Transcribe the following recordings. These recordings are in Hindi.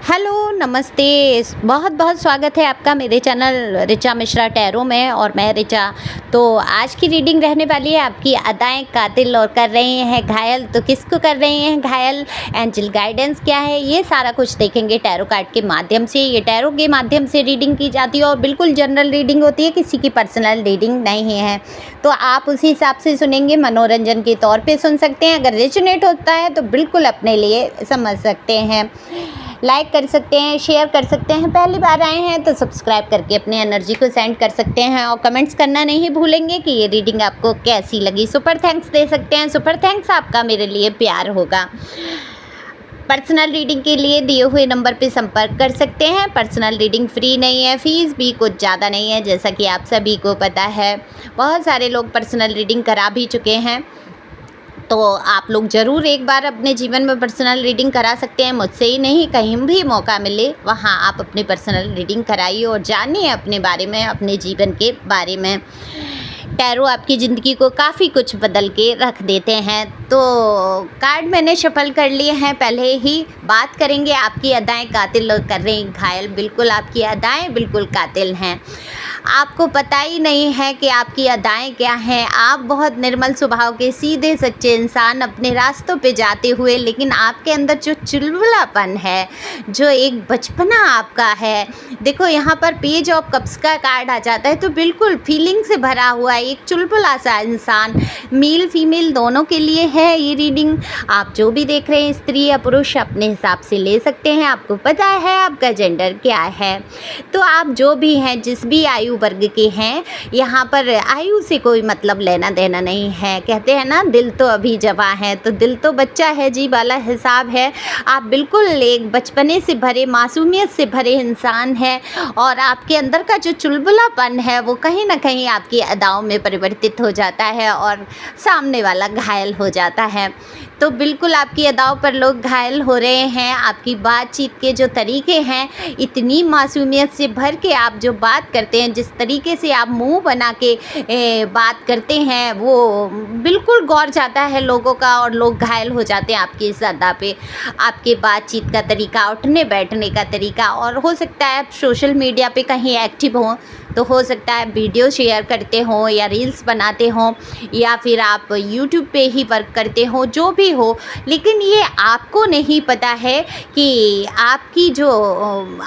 हेलो, नमस्ते। बहुत बहुत स्वागत है आपका मेरे चैनल ऋचा मिश्रा टैरो में। और मैं ऋचा। तो आज की रीडिंग रहने वाली है आपकी अदाएं कातिल और कर रहे हैं घायल। तो किसको कर रहे हैं घायल, एंजल गाइडेंस क्या है, ये सारा कुछ देखेंगे टैरो कार्ड के माध्यम से। ये टैरो के माध्यम से रीडिंग की जाती है और बिल्कुल जनरल रीडिंग होती है, किसी की पर्सनल रीडिंग नहीं है। तो आप उसी हिसाब से सुनेंगे, मनोरंजन के तौर पे सुन सकते हैं। अगर रेजोनेट होता है तो बिल्कुल अपने लिए समझ सकते हैं, लाइक कर सकते हैं, शेयर कर सकते हैं। पहली बार आए हैं तो सब्सक्राइब करके अपनी एनर्जी को सेंड कर सकते हैं और कमेंट्स करना नहीं भूलेंगे कि ये रीडिंग आपको कैसी लगी। सुपर थैंक्स दे सकते हैं, सुपर थैंक्स आपका मेरे लिए प्यार होगा। पर्सनल रीडिंग के लिए दिए हुए नंबर पे संपर्क कर सकते हैं। पर्सनल रीडिंग फ्री नहीं है, फीस भी कुछ ज़्यादा नहीं है, जैसा कि आप सभी को पता है। बहुत सारे लोग पर्सनल रीडिंग करा भी चुके हैं, तो आप लोग ज़रूर एक बार अपने जीवन में पर्सनल रीडिंग करा सकते हैं। मुझसे ही नहीं, कहीं भी मौका मिले वहाँ आप अपनी पर्सनल रीडिंग कराइए और जानिए अपने बारे में, अपने जीवन के बारे में। टैरो आपकी ज़िंदगी को काफ़ी कुछ बदल के रख देते हैं। तो कार्ड मैंने शफल कर लिए हैं, पहले ही बात करेंगे। आपकी अदाएं कातिल कर रही घायल। बिल्कुल आपकी अदाएं बिल्कुल कातिल हैं। आपको पता ही नहीं है कि आपकी अदाएं क्या हैं। आप बहुत निर्मल स्वभाव के सीधे सच्चे इंसान अपने रास्तों पे जाते हुए, लेकिन आपके अंदर जो चुलबुलापन है, जो एक बचपना आपका है, देखो यहाँ पर पेज ऑफ कप्स का कार्ड आ जाता है, तो बिल्कुल फीलिंग से भरा हुआ एक चुलबुला सा इंसान, मेल फीमेल दोनों के लिए है ये रीडिंग। आप जो भी देख रहे हैं, स्त्री या पुरुष, अपने हिसाब से ले सकते हैं। आपको पता है आपका जेंडर क्या है। तो आप जो भी हैं, जिस भी आयु वर्ग के हैं, यहाँ पर आयु से कोई मतलब लेना देना नहीं है। कहते हैं ना, दिल तो अभी जवां है, तो दिल तो बच्चा है जी वाला हिसाब है। आप बिल्कुल एक बचपने से भरे, मासूमियत से भरे इंसान हैं और आपके अंदर का जो चुलबुलापन है वो कहीं ना कहीं आपकी अदाओं में परिवर्तित हो जाता है और सामने वाला घायल हो जाता है। तो बिल्कुल आपकी अदाओं पर लोग घायल हो रहे हैं। आपकी बातचीत के जो तरीके हैं, इतनी मासूमियत से भर के आप जो बात करते हैं, जिस तरीके से आप मुंह बना के बात करते हैं, वो बिल्कुल गौर जाता है लोगों का और लोग घायल हो जाते हैं आपकी इस अदा पे। आपके बातचीत का तरीका, उठने बैठने का तरीका, और हो सकता है आप सोशल मीडिया पे कहीं एक्टिव हों, तो हो सकता है वीडियो शेयर करते हों या रील्स बनाते हों या फिर आप यूट्यूब पे ही वर्क करते हो, जो भी हो, लेकिन ये आपको नहीं पता है कि आपकी जो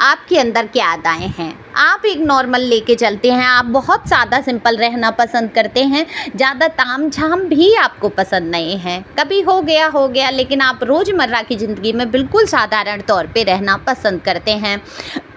आपके अंदर क्या अदाएं हैं। आप एक नॉर्मल लेके चलते हैं, आप बहुत सादा सिंपल रहना पसंद करते हैं, ज़्यादा ताम झाम भी आपको पसंद नहीं है। कभी हो गया, लेकिन आप रोज़मर्रा की ज़िंदगी में बिल्कुल साधारण तौर पे रहना पसंद करते हैं।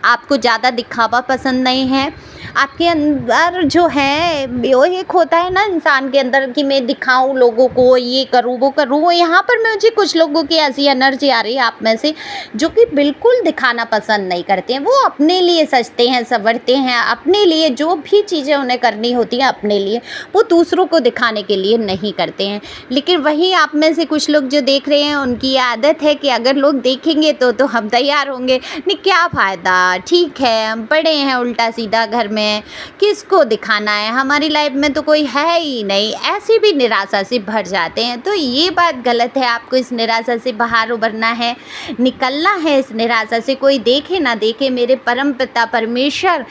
आपको ज़्यादा दिखावा पसंद नहीं है। आपके अंदर जो है वो एक होता है ना इंसान के अंदर कि मैं दिखाऊं लोगों को, ये करूं वो करूं। वो यहाँ पर मुझे कुछ लोगों की ऐसी एनर्जी आ रही है आप में से, जो कि बिल्कुल दिखाना पसंद नहीं करते हैं। वो अपने लिए सजते हैं, संवरते हैं, अपने लिए जो भी चीज़ें उन्हें करनी होती हैं अपने लिए, वो दूसरों को दिखाने के लिए नहीं करते हैं। लेकिन वहीं आप में से कुछ लोग जो देख रहे हैं, उनकी आदत है कि अगर लोग देखेंगे तो हम तैयार होंगे। नहीं, क्या फ़ायदा, ठीक है हम पड़े हैं उल्टा सीधा घर में, किसको दिखाना है, हमारी लाइफ में तो कोई है ही नहीं। ऐसे भी निराशा से भर जाते हैं। तो ये बात गलत है। आपको इस निराशा से बाहर उभरना है, निकलना है इस निराशा से। कोई देखे ना देखे, मेरे परम पिता परमेश्वर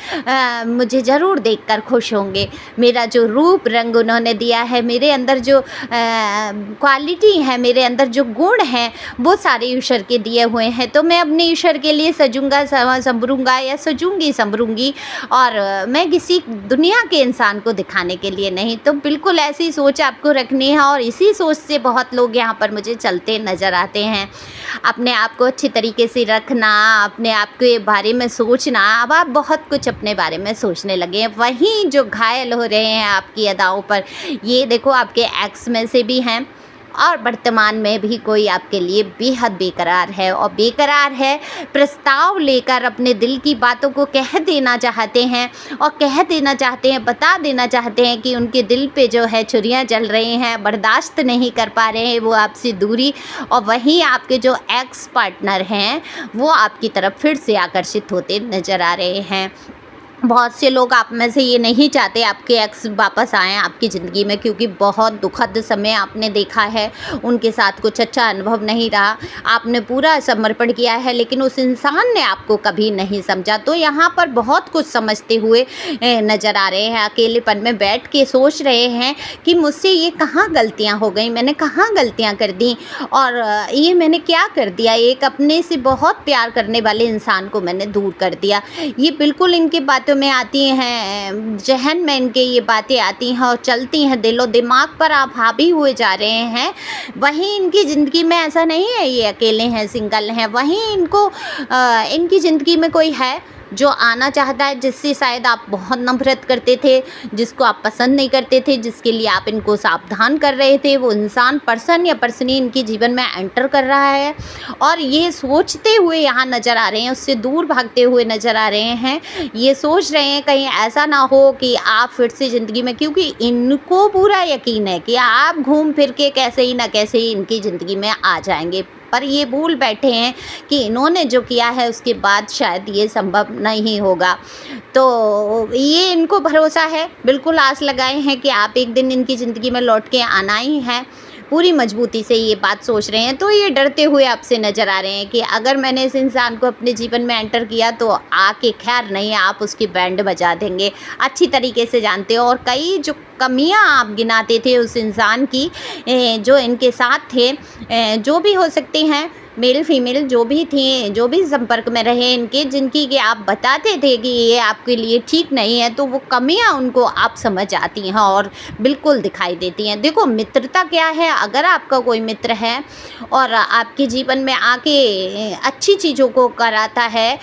मुझे ज़रूर देखकर खुश होंगे। मेरा जो रूप रंग उन्होंने दिया है, मेरे अंदर जो क्वालिटी है, मेरे अंदर जो गुण हैं, वो सारे ईश्वर के दिए हुए हैं। तो मैं अपने ईश्वर के लिए सजूंगा, संभरूंगा या सजूंगी संभरूंगी, और मैं किसी दुनिया के इंसान को दिखाने के लिए नहीं। तो बिल्कुल ऐसी सोच आपको रखनी है और इसी सोच से बहुत लोग यहाँ पर मुझे चलते नज़र आते हैं। अपने आप को अच्छी तरीके से रखना, अपने आप के बारे में सोचना, अब आप बहुत कुछ अपने बारे में सोचने लगे हैं। वहीं जो घायल हो रहे हैं आपकी अदाओं पर, ये देखो आपके एक्स में से भी हैं और वर्तमान में भी कोई आपके लिए बेहद बेकरार है और बेकरार है। प्रस्ताव लेकर अपने दिल की बातों को कह देना चाहते हैं और कह देना चाहते हैं, बता देना चाहते हैं कि उनके दिल पे जो है छुरियां जल रही हैं, बर्दाश्त नहीं कर पा रहे हैं वो आपसे दूरी। और वहीं आपके जो एक्स पार्टनर हैं वो आपकी तरफ फिर से आकर्षित होते नज़र आ रहे हैं। बहुत से लोग आप में से ये नहीं चाहते आपके एक्स वापस आएँ आपकी ज़िंदगी में, क्योंकि बहुत दुखद समय आपने देखा है, उनके साथ कुछ अच्छा अनुभव नहीं रहा। आपने पूरा समर्पण किया है, लेकिन उस इंसान ने आपको कभी नहीं समझा। तो यहाँ पर बहुत कुछ समझते हुए नज़र आ रहे हैं, अकेलेपन में बैठ के सोच रहे हैं कि मुझसे ये कहाँ गलतियाँ हो गई, मैंने कहाँ गलतियाँ कर दी और ये मैंने क्या कर दिया, एक अपने से बहुत प्यार करने वाले इंसान को मैंने दूर कर दिया। ये बिल्कुल इनकी बातों में आती हैं, ज़हन में इनके ये बातें आती हैं और चलती हैं, दिलो दिमाग पर आप हावी हुए जा रहे हैं। वहीं इनकी ज़िंदगी में ऐसा नहीं है ये अकेले हैं, सिंगल हैं, वहीं इनको इनकी ज़िंदगी में कोई है जो आना चाहता है, जिससे शायद आप बहुत नफ़रत करते थे, जिसको आप पसंद नहीं करते थे, जिसके लिए आप इनको सावधान कर रहे थे। वो इंसान, पर्सन या पर्सनी इनके जीवन में एंटर कर रहा है और ये सोचते हुए यहाँ नज़र आ रहे हैं, उससे दूर भागते हुए नज़र आ रहे हैं। ये सोच रहे हैं कहीं ऐसा ना हो कि आप फिर से ज़िंदगी में, क्योंकि इनको पूरा यकीन है कि आप घूम फिर के कैसे ही ना कैसे ही इनकी ज़िंदगी में आ जाएंगे, पर ये भूल बैठे हैं कि इन्होंने जो किया है उसके बाद शायद ये संभव नहीं होगा। तो ये इनको भरोसा है, बिल्कुल आस लगाए हैं कि आप एक दिन इनकी ज़िंदगी में लौट के आना ही है। पूरी मजबूती से ये बात सोच रहे हैं, तो ये डरते हुए आपसे नज़र आ रहे हैं कि अगर मैंने इस इंसान को अपने जीवन में एंटर किया तो आके खैर नहीं, आप उसकी बैंड बजा देंगे। अच्छी तरीके से जानते हो और कई जो कमियां आप गिनाते थे उस इंसान की, जो इनके साथ थे, जो भी हो सकते हैं, मेल फीमेल जो भी थी, जो भी संपर्क में रहे इनके, जिनकी कि आप बताते थे कि ये आपके लिए ठीक नहीं है, तो वो कमियां उनको आप समझ आती हैं और बिल्कुल दिखाई देती हैं। देखो, मित्रता क्या है, अगर आपका कोई मित्र है और आपके जीवन में आके अच्छी चीज़ों को कराता है,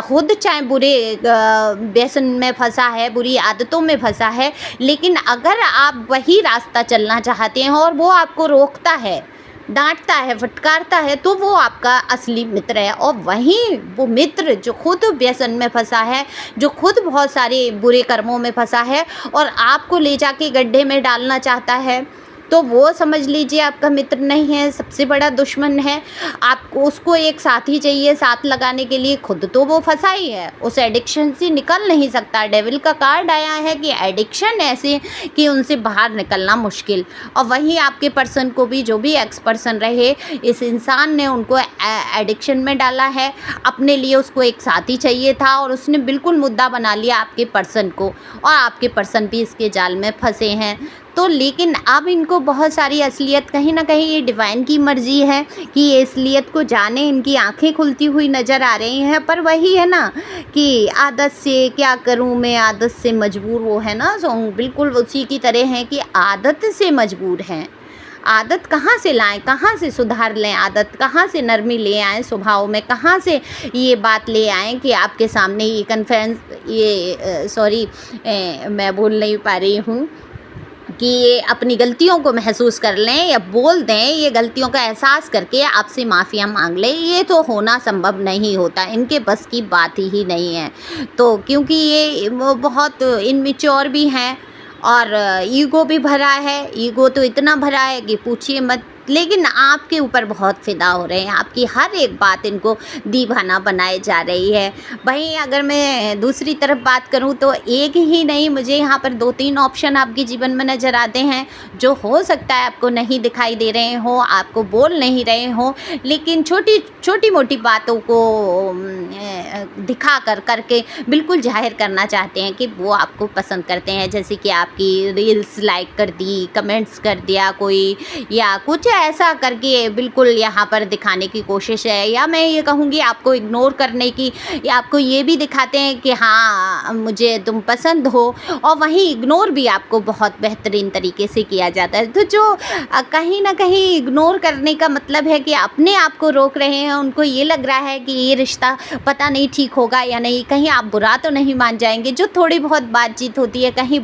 खुद चाहे बुरे व्यसन में फंसा है, बुरी आदतों में फंसा है, लेकिन अगर आप वही रास्ता चलना चाहते हैं और वो आपको रोकता है, डांटता है, फटकारता है, तो वो आपका असली मित्र है। और वहीं वो मित्र जो खुद व्यसन में फंसा है, जो खुद बहुत सारे बुरे कर्मों में फंसा है और आपको ले जाके गड्ढे में डालना चाहता है, तो वो समझ लीजिए आपका मित्र नहीं है, सबसे बड़ा दुश्मन है। आपको उसको एक साथी चाहिए साथ लगाने के लिए, खुद तो वो फंसा ही है, उस एडिक्शन से निकल नहीं सकता। डेविल का कार्ड आया है कि एडिक्शन ऐसे कि उनसे बाहर निकलना मुश्किल। और वहीं आपके पर्सन को भी, जो भी एक्स पर्सन रहे, इस इंसान ने उनको एडिक्शन में डाला है। अपने लिए उसको एक साथी चाहिए था और उसने बिल्कुल मुद्दा बना लिया आपके पर्सन को, और आपके पर्सन भी इसके जाल में फंसे हैं। तो लेकिन अब इनको बहुत सारी असलियत, कहीं ना कहीं ये डिवाइन की मर्जी है कि ये असलियत को जाने, इनकी आंखें खुलती हुई नज़र आ रही हैं। पर वही है ना कि आदत से क्या करूं मैं, आदत से मजबूर, वो है ना सॉन्ग, बिल्कुल उसी की तरह है कि आदत से मजबूर हैं। आदत कहाँ से लाएं, कहाँ से सुधार लें, आदत कहाँ से नरमी ले आएं स्वभाव में, कहाँ से ये बात ले आएं कि आपके सामने ये कन्फ्रेंस, ये सॉरी मैं बोल नहीं पा रही हूँ, कि ये अपनी गलतियों को महसूस कर लें या बोल दें, ये गलतियों का एहसास करके आपसे माफ़िया मांग लें। ये तो होना संभव नहीं होता, इनके बस की बात ही नहीं है। तो क्योंकि ये वो बहुत इनमेच्योर भी हैं और ईगो भी भरा है, ईगो तो इतना भरा है कि पूछिए मत। लेकिन आपके ऊपर बहुत फ़िदा हो रहे हैं, आपकी हर एक बात इनको दीवाना बनाए जा रही है। वहीं अगर मैं दूसरी तरफ बात करूं तो एक ही नहीं, मुझे यहाँ पर 2-3 ऑप्शन आपके जीवन में नज़र आते हैं, जो हो सकता है आपको नहीं दिखाई दे रहे हो, आपको बोल नहीं रहे हो, लेकिन छोटी मोटी बातों को दिखा करके बिल्कुल जाहिर करना चाहते हैं कि वो आपको पसंद करते हैं। जैसे कि आपकी रील्स लाइक कर दी, कमेंट्स कर दिया कोई, या कुछ ऐसा करके बिल्कुल यहाँ पर दिखाने की कोशिश है, या मैं ये कहूँगी आपको इग्नोर करने की, या आपको ये भी दिखाते हैं कि हाँ मुझे तुम पसंद हो, और वहीं इग्नोर भी आपको बहुत बेहतरीन तरीके से किया जाता है। तो जो कहीं ना कहीं इग्नोर करने का मतलब है कि अपने आप को रोक रहे हैं, उनको ये लग रहा है कि ये रिश्ता पता नहीं ठीक होगा या नहीं, कहीं आप बुरा तो नहीं मान जाएंगे, जो थोड़ी बहुत बातचीत होती है कहीं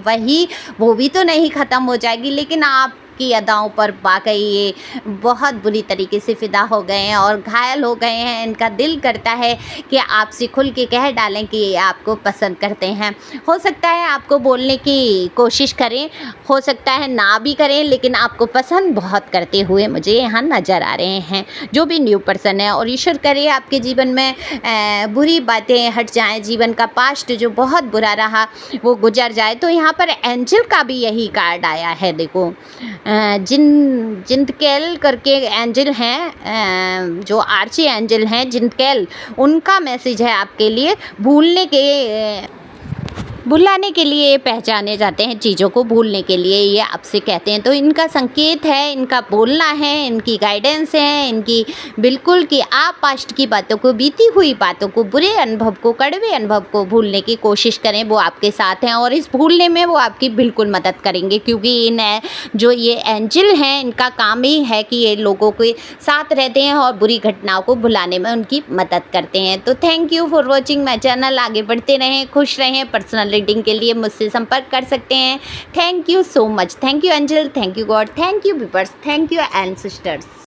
वो भी तो नहीं ख़त्म हो जाएगी। लेकिन आप आपकी अदाओं पर वाक़ई ये बहुत बुरी तरीके से फ़िदा हो गए हैं और घायल हो गए हैं। इनका दिल करता है कि आपसे खुल के कह डालें कि ये आपको पसंद करते हैं। हो सकता है आपको बोलने की कोशिश करें, हो सकता है ना भी करें, लेकिन आपको पसंद बहुत करते हुए मुझे यहाँ नज़र आ रहे हैं, जो भी न्यू पर्सन है। और ईश्वर करे आपके जीवन में बुरी बातें हट जाएँ, जीवन का पास्ट जो बहुत बुरा रहा वो गुजर जाए। तो यहाँ पर एंजल का भी यही कार्ड आया है, देखो जिंदकेल करके एंजल हैं, जो आर्ची एंजल हैं जिंदकेल, उनका मैसेज है आपके लिए। भुलाने के लिए पहचाने जाते हैं, चीज़ों को भूलने के लिए ये आपसे कहते हैं। तो इनका संकेत है, इनका बोलना है, इनकी गाइडेंस है, इनकी बिल्कुल कि आप पास्ट की बातों को, बीती हुई बातों को, बुरे अनुभव को, कड़वे अनुभव को भूलने की कोशिश करें। वो आपके साथ हैं और इस भूलने में वो आपकी बिल्कुल मदद करेंगे, क्योंकि जो ये एंजल हैं इनका काम ही है कि ये लोगों के साथ रहते हैं और बुरी घटनाओं को भुलाने में उनकी मदद करते हैं। तो thank you for watching my channel. आगे बढ़ते रहें, खुश रहें। पर्सनल रीडिंग के लिए मुझसे संपर्क कर सकते हैं। Thank you so much. Thank you angel, thank you God, thank you viewers, thank you and sisters.